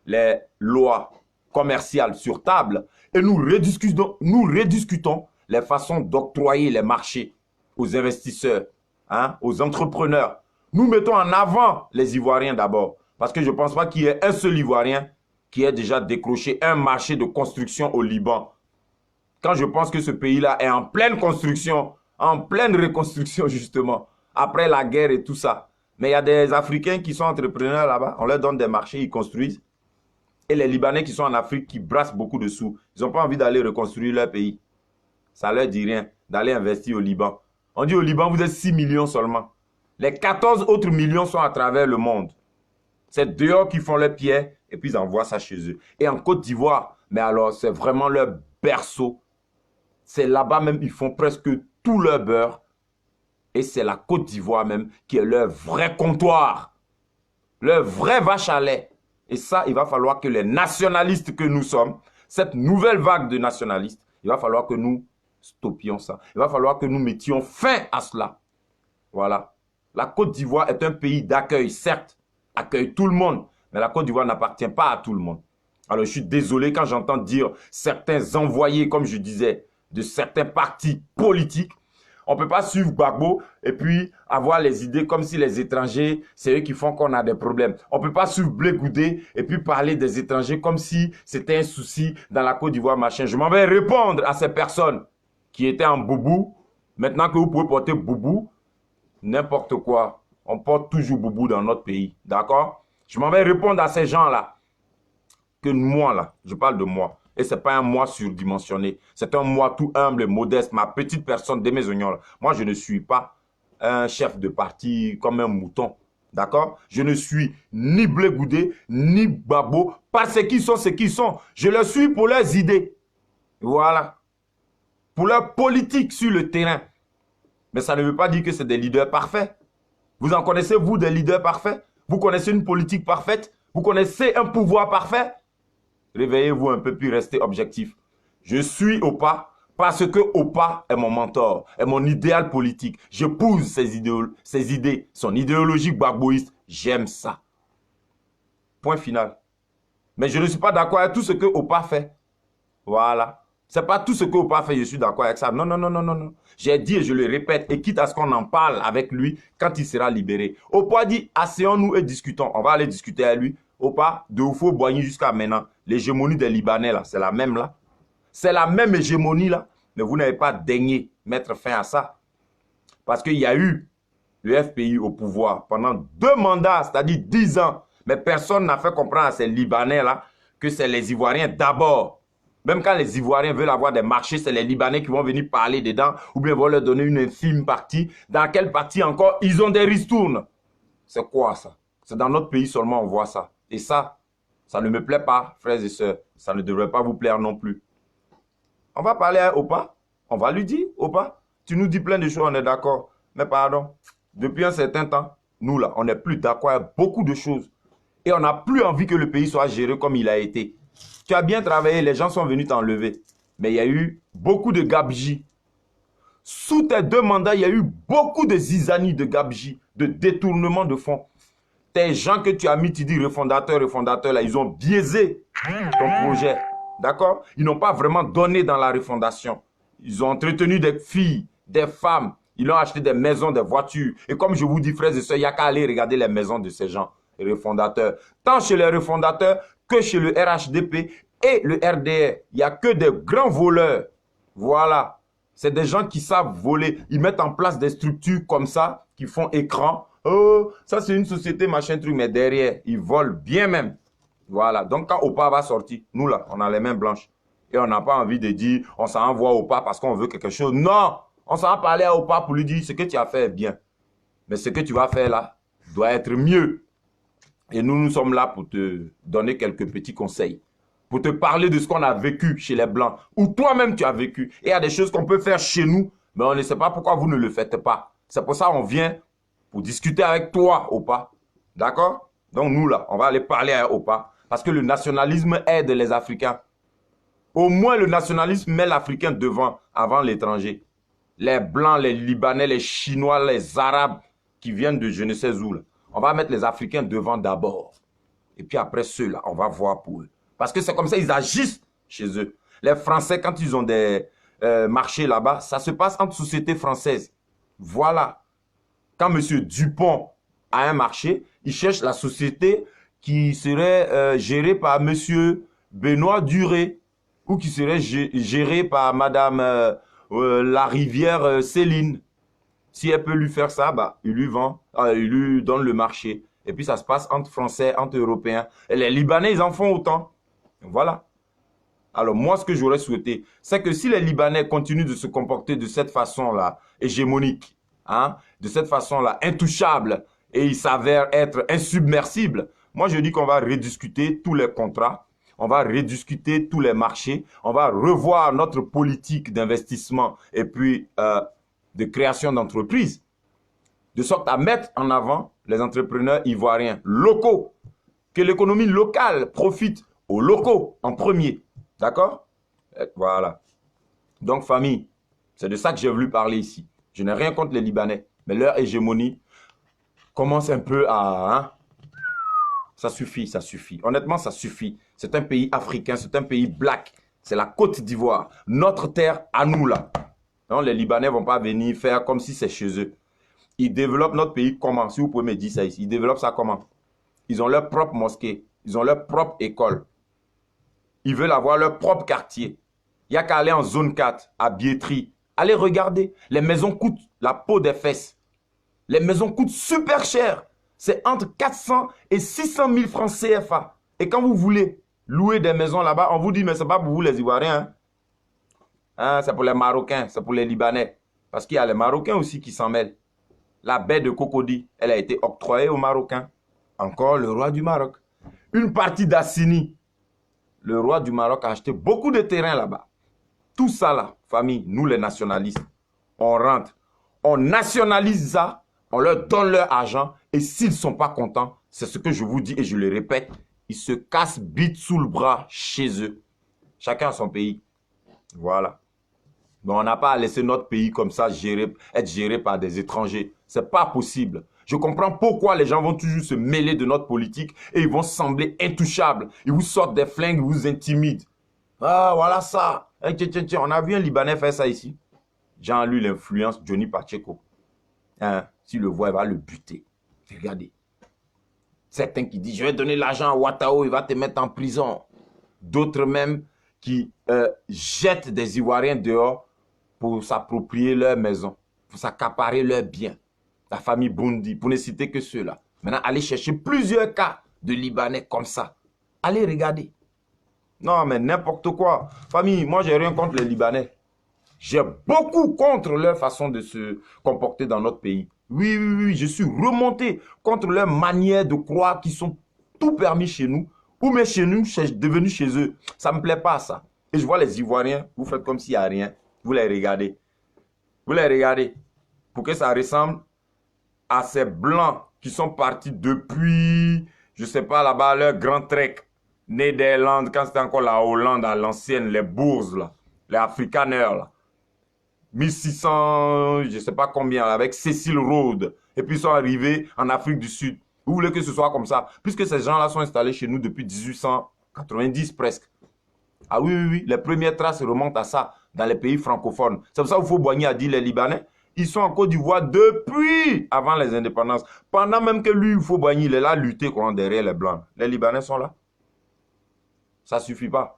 les lois commerciales sur table. Et nous rediscutons les façons d'octroyer les marchés aux investisseurs, hein, aux entrepreneurs. Nous mettons en avant les Ivoiriens d'abord. Parce que je ne pense pas qu'il y ait un seul Ivoirien qui ait déjà décroché un marché de construction au Liban. Quand je pense que ce pays-là est en pleine construction, en pleine reconstruction justement, après la guerre et tout ça. Mais il y a des Africains qui sont entrepreneurs là-bas, on leur donne des marchés, ils construisent. Et les Libanais qui sont en Afrique, qui brassent beaucoup de sous, ils n'ont pas envie d'aller reconstruire leur pays. Ça ne leur dit rien d'aller investir au Liban. On dit au Liban, vous êtes 6 millions seulement. Les 14 autres millions sont à travers le monde. C'est dehors qu'ils font leurs pierres et puis ils envoient ça chez eux. Et en Côte d'Ivoire, mais alors c'est vraiment leur berceau. C'est là-bas même, ils font presque tout leur beurre. Et c'est la Côte d'Ivoire même qui est leur vrai comptoir. Leur vrai vache à lait. Et ça, il va falloir que les nationalistes que nous sommes, cette nouvelle vague de nationalistes, il va falloir que nous stoppions ça. Il va falloir que nous mettions fin à cela. Voilà. La Côte d'Ivoire est un pays d'accueil, certes, accueille tout le monde, mais la Côte d'Ivoire n'appartient pas à tout le monde. Alors je suis désolé quand j'entends dire certains envoyés, comme je disais, de certains partis politiques. On ne peut pas suivre Gbagbo et puis avoir les idées comme si les étrangers, c'est eux qui font qu'on a des problèmes. On ne peut pas suivre Blé Goudé et puis parler des étrangers comme si c'était un souci dans la Côte d'Ivoire, machin. Je m'en vais répondre à ces personnes qui étaient en boubou. Maintenant que vous pouvez porter boubou, n'importe quoi, on porte toujours boubou dans notre pays. D'accord? Je m'en vais répondre à ces gens-là. Que moi, là, je parle de moi. Et ce n'est pas un moi surdimensionné. C'est un moi tout humble et modeste. Ma petite personne de mes oignons. Là. Moi, je ne suis pas un chef de parti comme un mouton. D'accord? Je ne suis ni Blé Goudé, ni Gbagbo. Parce qu'ils sont ce qu'ils sont. Je les suis pour leurs idées. Voilà. Pour leur politique sur le terrain. Mais ça ne veut pas dire que c'est des leaders parfaits. Vous en connaissez, vous, des leaders parfaits? Vous connaissez une politique parfaite? Vous connaissez un pouvoir parfait? Réveillez-vous un peu puis restez objectif. Je suis Opa parce que Opa est mon mentor, est mon idéal politique. Je pousse ses idées, son idéologie gbagboïste. J'aime ça. Point final. Mais je ne suis pas d'accord avec tout ce que Opa fait. Voilà. Ce n'est pas tout ce que Opa fait, je suis d'accord avec ça. Non, non, non, non, non, non. J'ai dit et je le répète, et quitte à ce qu'on en parle avec lui quand il sera libéré. Opa dit, asseyons-nous et discutons. On va aller discuter avec lui. Opa, de Oufo Boigny jusqu'à maintenant, l'hégémonie des Libanais, là, c'est la même, là. C'est la même hégémonie, là. Mais vous n'avez pas daigné mettre fin à ça. Parce qu'il y a eu le FPI au pouvoir pendant 2 mandats, c'est-à-dire 10 ans. Mais personne n'a fait comprendre à ces Libanais, là, que c'est les Ivoiriens d'abord. Même quand les Ivoiriens veulent avoir des marchés, c'est les Libanais qui vont venir parler dedans, ou bien vont leur donner une infime partie. Dans quelle partie encore, ils ont des ristournes. C'est quoi ça? C'est dans notre pays seulement on voit ça. Et ça ne me plaît pas, frères et sœurs. Ça ne devrait pas vous plaire non plus. On va parler à Opa. On va lui dire, Opa, tu nous dis plein de choses, on est d'accord. Mais pardon, depuis un certain temps, nous là, on n'est plus d'accord avec beaucoup de choses. Et on n'a plus envie que le pays soit géré comme il a été. Tu as bien travaillé, les gens sont venus t'enlever. Mais il y a eu beaucoup de gabegies. Sous tes 2 mandats, il y a eu beaucoup de zizanies de gabegies, de détournement de fonds. Tes gens que tu as mis, tu dis refondateurs, là, ils ont biaisé ton projet. D'accord? Ils n'ont pas vraiment donné dans la refondation. Ils ont entretenu des filles, des femmes. Ils ont acheté des maisons, des voitures. Et comme je vous dis, frères et sœurs, il n'y a qu'à aller regarder les maisons de ces gens, les refondateurs. Tant chez les refondateurs que chez le RHDP et le RDR. Il n'y a que des grands voleurs. Voilà. C'est des gens qui savent voler. Ils mettent en place des structures comme ça, qui font écran. Oh, ça c'est une société, machin truc, mais derrière, ils volent bien même. Voilà. Donc quand Opa va sortir, nous là, on a les mains blanches. Et on n'a pas envie de dire, on s'en envoie Opa parce qu'on veut quelque chose. Non! On s'en va parler à Opa pour lui dire, ce que tu as fait est bien. Mais ce que tu vas faire là, doit être mieux. Et nous sommes là pour te donner quelques petits conseils. Pour te parler de ce qu'on a vécu chez les Blancs. Ou toi-même tu as vécu. Et il y a des choses qu'on peut faire chez nous, mais on ne sait pas pourquoi vous ne le faites pas. C'est pour ça qu'on vient pour discuter avec toi, Opa. D'accord? Donc nous là, on va aller parler à Opa. Parce que le nationalisme aide les Africains. Au moins le nationalisme met l'Africain devant, avant l'étranger. Les Blancs, les Libanais, les Chinois, les Arabes qui viennent de je ne sais où. Là. On va mettre les Africains devant d'abord. Et puis après ceux-là, on va voir pour eux. Parce que c'est comme ça, ils agissent chez eux. Les Français, quand ils ont des marchés là-bas, ça se passe entre sociétés françaises. Voilà. Quand M. Dupont a un marché, il cherche la société qui serait géré par monsieur Benoît Duré ou qui serait géré par madame Larivière Céline. Si elle peut lui faire ça, bah, il lui vend, il lui donne le marché. Et puis ça se passe entre Français, entre Européens. Et les Libanais, ils en font autant. Voilà. Alors moi, ce que j'aurais souhaité, c'est que si les Libanais continuent de se comporter de cette façon-là, hégémonique, hein, de cette façon-là, intouchable, et ils s'avèrent être insubmersibles, moi je dis qu'on va rediscuter tous les contrats, on va rediscuter tous les marchés, on va revoir notre politique d'investissement et puis de création d'entreprises, de sorte à mettre en avant les entrepreneurs ivoiriens locaux, que l'économie locale profite aux locaux en premier. D'accord? Voilà. Donc, famille, c'est de ça que j'ai voulu parler ici. Je n'ai rien contre les Libanais, mais leur hégémonie commence un peu à... Hein? Ça suffit, ça suffit. Honnêtement, ça suffit. C'est un pays africain, c'est un pays black. C'est la Côte d'Ivoire. Notre terre à nous, là. Non, les Libanais ne vont pas venir faire comme si c'est chez eux. Ils développent notre pays comment? Si vous pouvez me dire ça ici. Ils développent ça comment? Ils ont leur propre mosquée. Ils ont leur propre école. Ils veulent avoir leur propre quartier. Il n'y a qu'à aller en zone 4, à Biétry. Allez regarder. Les maisons coûtent la peau des fesses. Les maisons coûtent super cher. C'est entre 400 et 600 000 francs CFA. Et quand vous voulez louer des maisons là-bas, on vous dit, mais ce n'est pas pour vous les Ivoiriens. Hein, c'est pour les Marocains, c'est pour les Libanais. Parce qu'il y a les Marocains aussi qui s'en mêlent. La baie de Cocody, elle a été octroyée aux Marocains. Encore le roi du Maroc. Une partie d'Assini. Le roi du Maroc a acheté beaucoup de terrains là-bas. Tout ça là, famille, nous les nationalistes, on rentre, on nationalise ça, on leur donne leur argent et s'ils ne sont pas contents, c'est ce que je vous dis et je le répète, ils se cassent bite sous le bras chez eux. Chacun a son pays. Voilà. Mais on n'a pas à laisser notre pays comme ça être géré par des étrangers. Ce n'est pas possible. Je comprends pourquoi les gens vont toujours se mêler de notre politique et ils vont sembler intouchables. Ils vous sortent des flingues, ils vous intimident. Ah, voilà ça. Tiens, on a vu un Libanais faire ça ici. Jean-Louis l'influence, Johnny Pacheco. Hein, s'il le voit, il va le buter. Regardez. Certains qui disent, je vais donner l'argent à Ouattao, il va te mettre en prison. D'autres même qui jettent des Ivoiriens dehors pour s'approprier leur maison, pour s'accaparer leurs biens. La famille Bondi, pour ne citer que ceux-là. Maintenant, allez chercher plusieurs cas de Libanais comme ça. Allez regarder. Non, mais n'importe quoi. Famille, moi, j'ai rien contre les Libanais. J'ai beaucoup contre leur façon de se comporter dans notre pays. Oui, oui, oui, je suis remonté contre leur manière de croire qu'ils sont tout permis chez nous. Ou même chez nous, c'est devenu chez eux. Ça ne me plaît pas, ça. Et je vois les Ivoiriens, vous faites comme s'il n'y a rien. Vous les regardez. Vous les regardez. Pour que ça ressemble à ces Blancs qui sont partis depuis, je ne sais pas, là-bas, leur grand trek, Néderlande, quand c'était encore la Hollande à l'ancienne, les Bourses, là, les Afrikaners, là. 1600, je ne sais pas combien, là, avec Cécile Rhodes. Et puis ils sont arrivés en Afrique du Sud. Vous voulez que ce soit comme ça? Puisque ces gens-là sont installés chez nous depuis 1890 presque. Ah oui, oui, oui, les premières traces remontent à ça, dans les pays francophones. C'est pour ça qu'il faut Boigny a dit les Libanais. Ils sont en Côte d'Ivoire depuis avant les indépendances. Pendant même que lui, il faut Boigny, il est là lutter derrière les Blancs. Les Libanais sont là. Ça ne suffit pas.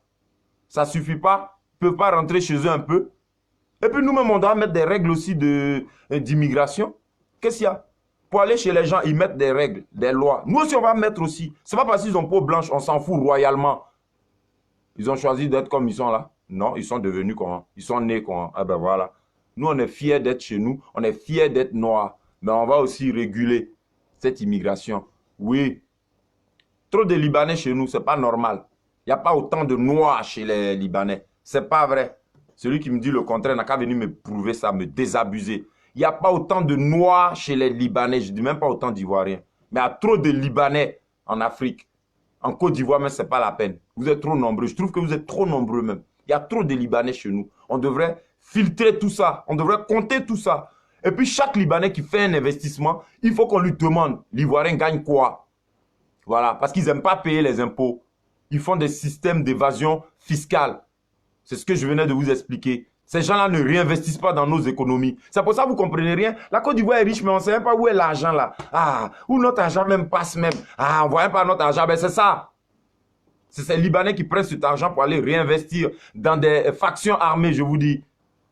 Ça ne suffit pas. Ils ne peuvent pas rentrer chez eux un peu. Et puis nous-mêmes, on doit mettre des règles aussi d'immigration. Qu'est-ce qu'il y a? Pour aller chez les gens, ils mettent des règles, des lois. Nous aussi, on va mettre aussi. Ce n'est pas parce qu'ils ont peau blanche, on s'en fout royalement. Ils ont choisi d'être comme ils sont là. Non, ils sont devenus comment? Ils sont nés comment? Ah ben voilà. Nous, on est fiers d'être chez nous. On est fiers d'être noirs. Mais on va aussi réguler cette immigration. Oui. Trop de Libanais chez nous, ce n'est pas normal. Il n'y a pas autant de noirs chez les Libanais. Ce n'est pas vrai. Celui qui me dit le contraire n'a qu'à venir me prouver ça, me désabuser. Il n'y a pas autant de noirs chez les Libanais. Je ne dis même pas autant d'Ivoiriens. Mais il y a trop de Libanais en Afrique. En Côte d'Ivoire, même, ce n'est pas la peine. Vous êtes trop nombreux. Je trouve que vous êtes trop nombreux même. Il y a trop de Libanais chez nous. On devrait filtrer tout ça. On devrait compter tout ça. Et puis, chaque Libanais qui fait un investissement, il faut qu'on lui demande, l'Ivoirien gagne quoi? Voilà, parce qu'ils n'aiment pas payer les impôts. Ils font des systèmes d'évasion fiscale. C'est ce que je venais de vous expliquer. Ces gens-là ne réinvestissent pas dans nos économies. C'est pour ça que vous ne comprenez rien. La Côte d'Ivoire est riche, mais on ne sait même pas où est l'argent là. Ah, où notre argent même passe même. Ah, on ne voit même pas notre argent. Ben c'est ça. C'est ces Libanais qui prennent cet argent pour aller réinvestir dans des factions armées, je vous dis.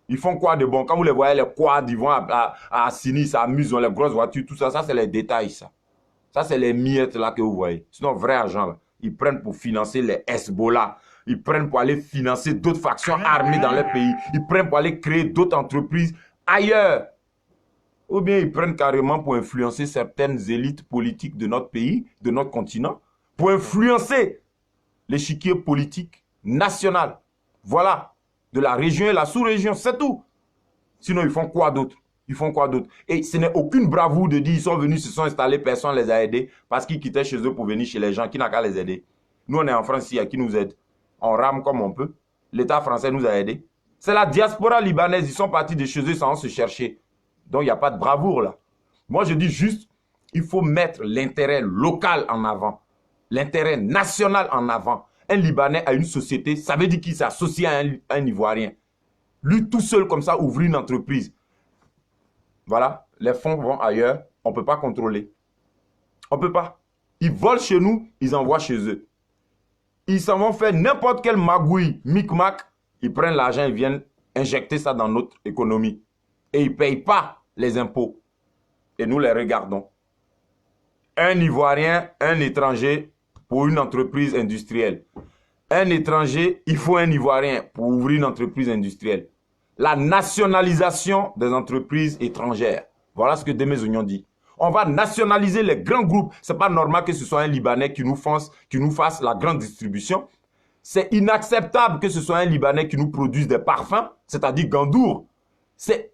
Ils font quoi de bon? Quand vous les voyez, les quads, ils vont à Assini, ils s'amusent, les grosses voitures, tout ça. Ça, c'est les détails, ça. Ça, c'est les miettes là que vous voyez. Sinon, vrai argent, là, ils prennent pour financer les Hezbollah. Ils prennent pour aller financer d'autres factions armées dans leur pays. Ils prennent pour aller créer d'autres entreprises ailleurs. Ou bien ils prennent carrément pour influencer certaines élites politiques de notre pays, de notre continent, pour influencer l'échiquier politique national. Voilà. De la région et la sous-région, c'est tout. Sinon, ils font quoi d'autre? Ils font quoi d'autre? Et ce n'est aucune bravoure de dire ils sont venus, se sont installés, personne ne les a aidés parce qu'ils quittaient chez eux pour venir chez les gens. Qui n'a qu'à les aider? Nous, on est en France, il y a qui nous aide? On rame comme on peut. L'État français nous a aidés. C'est la diaspora libanaise. Ils sont partis de chez eux sans se chercher. Donc, il n'y a pas de bravoure là. Moi, je dis juste, il faut mettre l'intérêt local en avant. L'intérêt national en avant. Un Libanais a une société, ça veut dire qu'il s'associe à un Ivoirien. Lui, tout seul comme ça, ouvrir une entreprise. Voilà, les fonds vont ailleurs, on ne peut pas contrôler. On ne peut pas. Ils volent chez nous, ils envoient chez eux. Ils s'en vont faire n'importe quelle magouille, micmac, ils prennent l'argent, ils viennent injecter ça dans notre économie. Et ils ne payent pas les impôts. Et nous les regardons. Un Ivoirien, un étranger pour une entreprise industrielle. Un étranger, il faut un Ivoirien pour ouvrir une entreprise industrielle. La nationalisation des entreprises étrangères. Voilà ce que Démé Oignon dit. On va nationaliser les grands groupes. Ce n'est pas normal que ce soit un Libanais qui nous fasse la grande distribution. C'est inacceptable que ce soit un Libanais qui nous produise des parfums, c'est-à-dire Gandour. C'est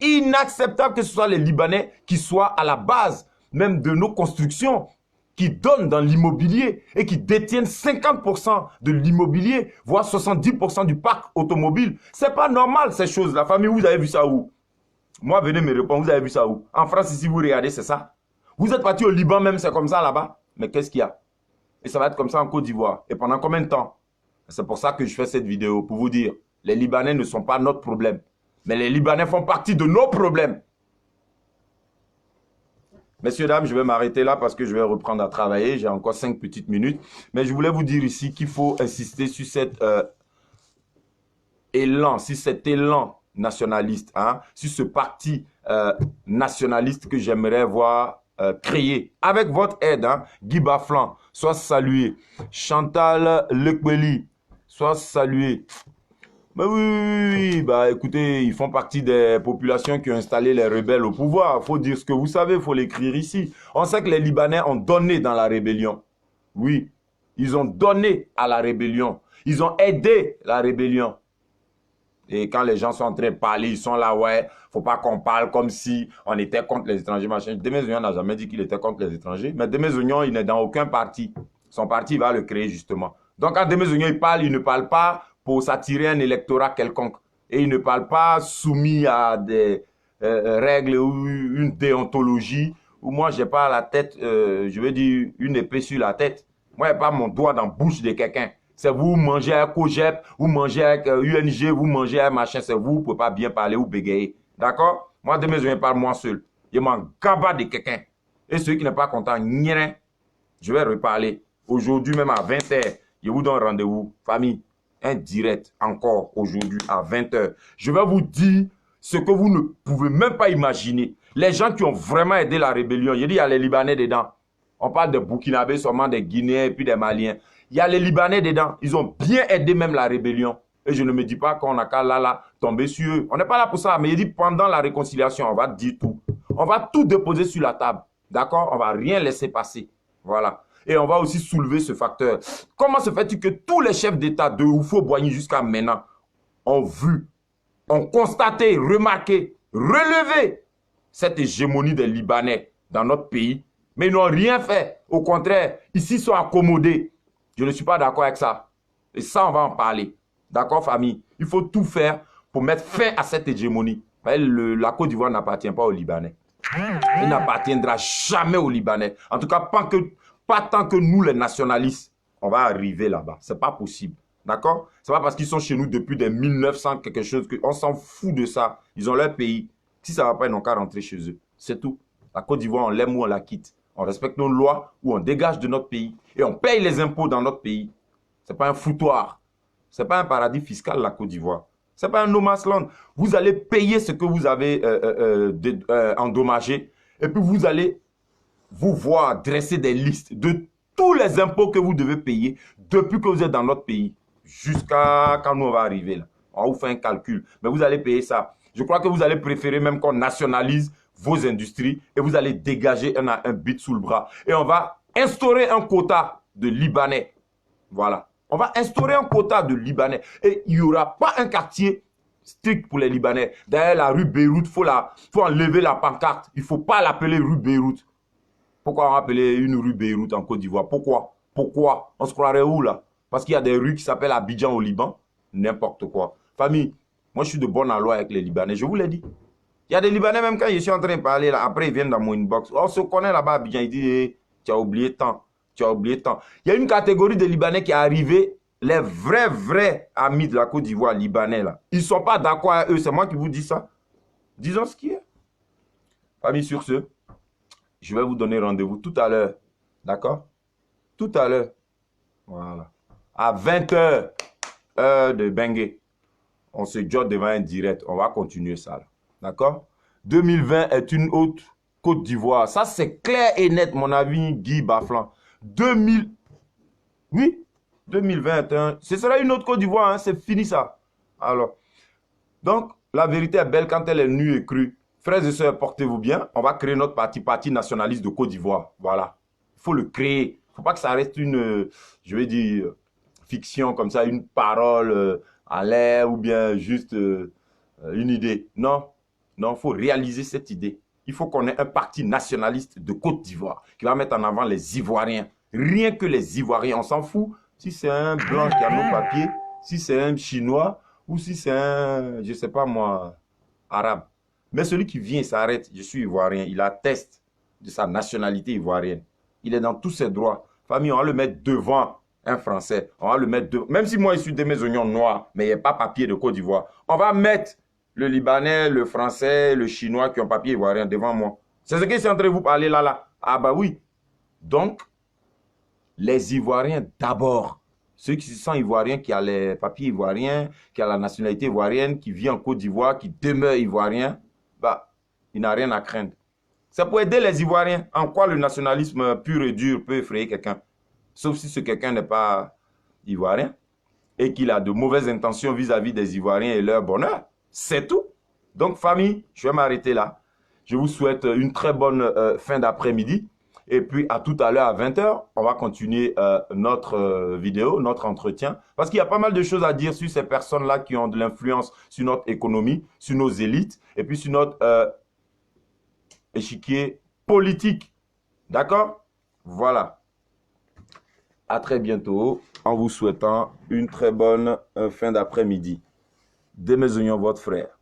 inacceptable que ce soit les Libanais qui soient à la base même de nos constructions, qui donnent dans l'immobilier et qui détiennent 50% de l'immobilier, voire 70% du parc automobile. C'est pas normal ces choses. La famille, vous avez vu ça où? Moi, venez me répondre, vous avez vu ça où? En France, ici, vous regardez, c'est ça. Vous êtes parti au Liban même, c'est comme ça là-bas. Mais qu'est-ce qu'il y a? Et ça va être comme ça en Côte d'Ivoire. Et pendant combien de temps? C'est pour ça que je fais cette vidéo, pour vous dire, les Libanais ne sont pas notre problème. Mais les Libanais font partie de nos problèmes. Messieurs, dames, je vais m'arrêter là parce que je vais reprendre à travailler. J'ai encore 5 petites minutes. Mais je voulais vous dire ici qu'il faut insister sur cet élan nationaliste, hein, sur ce parti nationaliste que j'aimerais voir créer. Avec votre aide, hein, Guy Baflan, soit salué. Chantal Lekweli, soit salué. Mais oui, bah écoutez, ils font partie des populations qui ont installé les rebelles au pouvoir. Il faut dire ce que vous savez, il faut l'écrire ici. On sait que les Libanais ont donné dans la rébellion. Oui, ils ont donné à la rébellion. Ils ont aidé la rébellion. Et quand les gens sont en train de parler, ils sont là, ouais, faut pas qu'on parle comme si on était contre les étrangers, machin. Démé Oignon n'a jamais dit qu'il était contre les étrangers. Mais Démé Oignon, il n'est dans aucun parti. Son parti va le créer justement. Donc quand Démé Oignon, il ne parle pas pour s'attirer un électorat quelconque. Et il ne parle pas soumis à des règles ou une déontologie, où moi, je n'ai pas la tête, je veux dire, une épée sur la tête. Moi, je n'ai pas mon doigt dans la bouche de quelqu'un. C'est vous mangez avec COGEP, vous mangez avec UNG, vous mangez avec machin, c'est vous ne pouvez pas bien parler ou bégayer. D'accord? Moi, demain, je parle moi seul. Je m'en gaba de quelqu'un. Et ceux qui n'est pas content, je vais reparler. Aujourd'hui, même à 20 h, je vous donne rendez-vous, famille. Un direct encore aujourd'hui à 20 h. Je vais vous dire ce que vous ne pouvez même pas imaginer. Les gens qui ont vraiment aidé la rébellion, je dis il y a les Libanais dedans. On parle des Burkinabés, seulement des Guinéens et puis des Maliens. Il y a les Libanais dedans. Ils ont bien aidé même la rébellion. Et je ne me dis pas qu'on a qu'à là tomber sur eux. On n'est pas là pour ça. Mais je dis pendant la réconciliation, on va dire tout. On va tout déposer sur la table. D'accord? On ne va rien laisser passer. Voilà. Et on va aussi soulever ce facteur. Comment se fait-il que tous les chefs d'État de Houphouët-Boigny jusqu'à maintenant ont vu, ont constaté, remarqué, relevé cette hégémonie des Libanais dans notre pays, mais ils n'ont rien fait. Au contraire, ici, ils sont accommodés. Je ne suis pas d'accord avec ça. Et ça, on va en parler. D'accord, famille? Il faut tout faire pour mettre fin à cette hégémonie. La Côte d'Ivoire n'appartient pas aux Libanais. Elle n'appartiendra jamais aux Libanais. En tout cas, pas tant que nous, les nationalistes, on va arriver là-bas. Ce n'est pas possible. D'accord? C'est pas parce qu'ils sont chez nous depuis des 1900 quelque chose qu'on s'en fout de ça. Ils ont leur pays. Si ça ne va pas, ils n'ont qu'à rentrer chez eux. C'est tout. La Côte d'Ivoire, on l'aime ou on la quitte. On respecte nos lois ou on dégage de notre pays. Et on paye les impôts dans notre pays. Ce n'est pas un foutoir. Ce n'est pas un paradis fiscal, la Côte d'Ivoire. Ce n'est pas un no man's land. Vous allez payer ce que vous avez endommagé. Et puis vous allez vous voir dresser des listes de tous les impôts que vous devez payer depuis que vous êtes dans notre pays. Jusqu'à quand nous on va arriver là. On va vous faire un calcul. Mais vous allez payer ça. Je crois que vous allez préférer même qu'on nationalise vos industries et vous allez dégager un bit sous le bras. Et on va instaurer un quota de Libanais. Voilà. On va instaurer un quota de Libanais. Et il n'y aura pas un quartier strict pour les Libanais. D'ailleurs, la rue Beyrouth, il faut enlever la pancarte. Il ne faut pas l'appeler rue Beyrouth. Pourquoi on va appeler une rue Beyrouth en Côte d'Ivoire? Pourquoi? Pourquoi? On se croirait où là? Parce qu'il y a des rues qui s'appellent Abidjan au Liban. N'importe quoi. Famille, moi je suis de bonne aloi avec les Libanais, je vous l'ai dit. Il y a des Libanais, même quand je suis en train de parler, là, après ils viennent dans mon inbox. On se connaît là-bas à Abidjan, ils disent hey, tu as oublié tant, tu as oublié tant. Il y a une catégorie de Libanais qui est arrivée, les vrais amis de la Côte d'Ivoire, Libanais là. Ils ne sont pas d'accord avec eux, c'est moi qui vous dis ça. Disons ce qui est. Famille, sur ce, je vais vous donner rendez-vous tout à l'heure. D'accord? Tout à l'heure. Voilà. À 20 h, heure de Bengue. On se jotte devant un direct. On va continuer ça. D'accord? 2020 est une autre Côte d'Ivoire. Ça, c'est clair et net, mon ami Guy Baflan. 2021, ce sera une autre Côte d'Ivoire. Hein, c'est fini ça. Alors, donc, la vérité est belle quand elle est nue et crue. Frères et sœurs, portez-vous bien. On va créer notre parti nationaliste de Côte d'Ivoire. Voilà. Il faut le créer. Il ne faut pas que ça reste une, je vais dire, fiction comme ça, une parole à l'air ou bien juste une idée. Non, non, il faut réaliser cette idée. Il faut qu'on ait un parti nationaliste de Côte d'Ivoire qui va mettre en avant les Ivoiriens. Rien que les Ivoiriens, on s'en fout. Si c'est un blanc qui a nos papiers, si c'est un Chinois ou si c'est un, je ne sais pas moi, arabe. Mais celui qui vient et s'arrête, je suis Ivoirien, il atteste de sa nationalité ivoirienne. Il est dans tous ses droits. Famille, on va le mettre devant un Français. On va le mettre devant. Même si moi, je suis de mes oignons noirs, mais il n'y a pas papier de Côte d'Ivoire. On va mettre le Libanais, le Français, le Chinois qui ont papier ivoirien devant moi. C'est ce que je suis en train de vous parler là. Ah bah oui. Donc, les Ivoiriens d'abord. Ceux qui sont ivoiriens, qui ont les papiers ivoiriens, qui ont la nationalité ivoirienne, qui vivent en Côte d'Ivoire, qui demeurent ivoiriens, bah, il n'a rien à craindre. C'est pour aider les Ivoiriens. En quoi le nationalisme pur et dur peut effrayer quelqu'un? Sauf si ce quelqu'un n'est pas ivoirien et qu'il a de mauvaises intentions vis-à-vis des Ivoiriens et leur bonheur. C'est tout. Donc, famille, je vais m'arrêter là. Je vous souhaite une très bonne fin d'après-midi. Et puis, à tout à l'heure, à 20 h, on va continuer notre vidéo, notre entretien. Parce qu'il y a pas mal de choses à dire sur ces personnes-là qui ont de l'influence sur notre économie, sur nos élites, et puis sur notre échiquier politique. D'accord? Voilà. À très bientôt, en vous souhaitant une très bonne fin d'après-midi. Des mes oignons, votre frère.